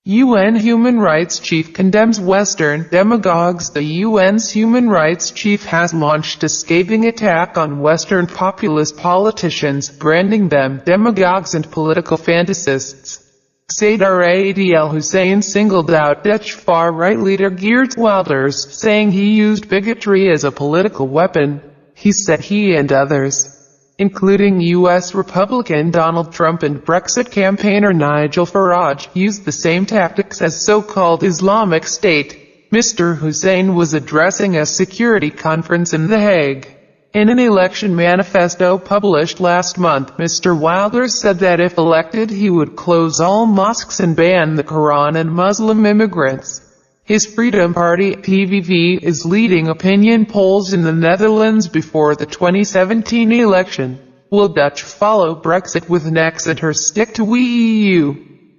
UN Human Rights Chief condemns Western demagogues. The UN's Human Rights Chief has launched a scathing attack on Western populist politicians, branding them demagogues and political fantasists. Zeid Ra'ad al-Hussein singled out Dutch far-right leader Geert Wilders, saying he used bigotry as a political weapon. He said he and others, including U.S. Republican Donald Trump and Brexit campaigner Nigel Farage, used the same tactics as so-called Islamic State. Mr. Hussein was addressing a security conference in The Hague. In an election manifesto published last month, Mr. Wilders said that if elected he would close all mosques and ban the Koran and Muslim immigrants. His Freedom Party, PVV, is leading opinion polls in the Netherlands before the 2017 election. Will Dutch follow Brexit with Nexit or stick to EU?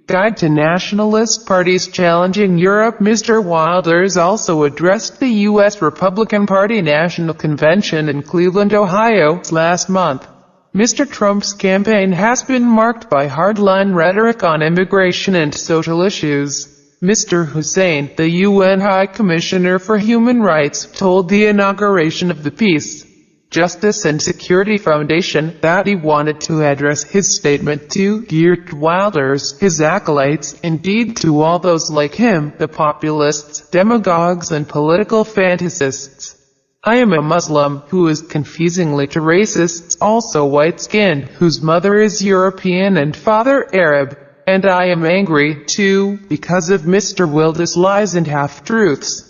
Guide to nationalist parties challenging Europe. Mr. Wilders also addressed the U.S. Republican Party National Convention in Cleveland, Ohio, last month. Mr. Trump's campaign has been marked by hardline rhetoric on immigration and social issues. Mr. Hussein, the UN High Commissioner for Human Rights, told the inauguration of the Peace, Justice and Security Foundation that he wanted to address his statement to Geert Wilders, his acolytes, indeed to all those like him, the populists, demagogues and political fantasists. I am a Muslim, who is confusingly to racists also white-skinned, whose mother is European and father Arab. And I am angry, too, because of Mr. Wilders' lies and half-truths,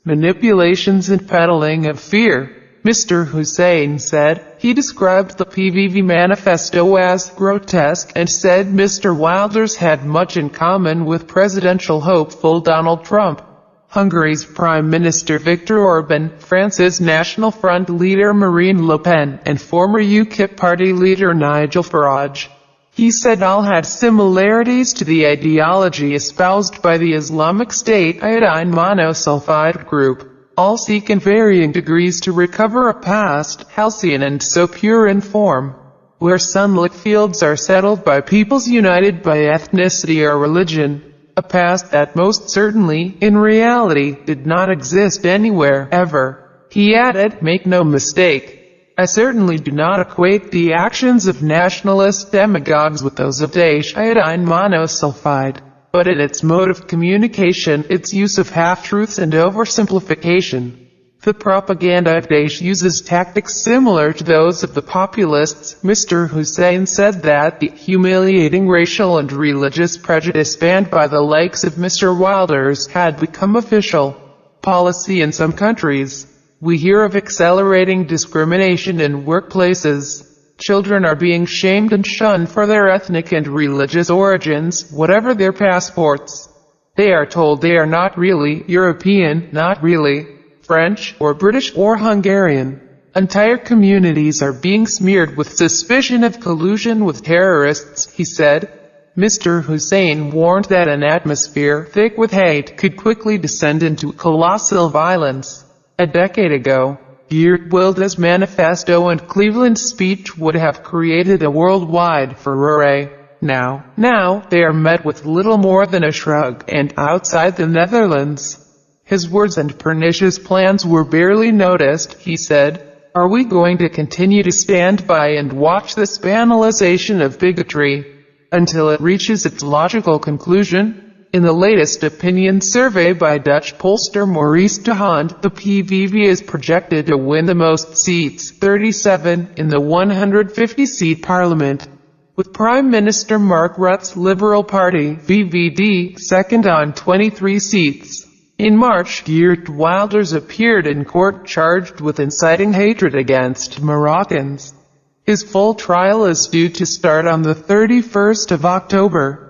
manipulations and peddling of fear, Mr. Hussein said. He described the PVV manifesto as grotesque and said Mr. Wilders had much in common with presidential hopeful Donald Trump, Hungary's Prime Minister Viktor Orban, France's National Front leader Marine Le Pen, and former UKIP party leader Nigel Farage. He said all had similarities to the ideology espoused by the Islamic State iodine monosulfide group. All seek in varying degrees to recover a past, halcyon and so pure in form, where sunlit fields are settled by peoples united by ethnicity or religion, a past that most certainly, in reality, did not exist anywhere, ever. He added, make no mistake, I certainly do not equate the actions of nationalist demagogues with those of Daesh iodine monosulfide, but in its mode of communication, its use of half-truths and oversimplification. The propaganda of Daesh uses tactics similar to those of the populists. Mr. Hussein said that the humiliating racial and religious prejudice banned by the likes of Mr. Wilders had become official policy in some countries. We hear of accelerating discrimination in workplaces. Children are being shamed and shunned for their ethnic and religious origins, whatever their passports. They are told they are not really European, not really French, or British, or Hungarian. Entire communities are being smeared with suspicion of collusion with terrorists, he said. Mr. Hussein warned that an atmosphere thick with hate could quickly descend into colossal violence. A decade ago, Geert Wilders' manifesto and Cleveland speech would have created a worldwide furore. Now, they are met with little more than a shrug, and outside the Netherlands, his words and pernicious plans were barely noticed. He said, are we going to continue to stand by and watch this banalization of bigotry until it reaches its logical conclusion? In the latest opinion survey by Dutch pollster Maurice de Hond, the PVV is projected to win the most seats, 37, in the 150-seat parliament, with Prime Minister Mark Rutte's Liberal Party, VVD, second on 23 seats. In March, Geert Wilders appeared in court charged with inciting hatred against Moroccans. His full trial is due to start on the 31st of October.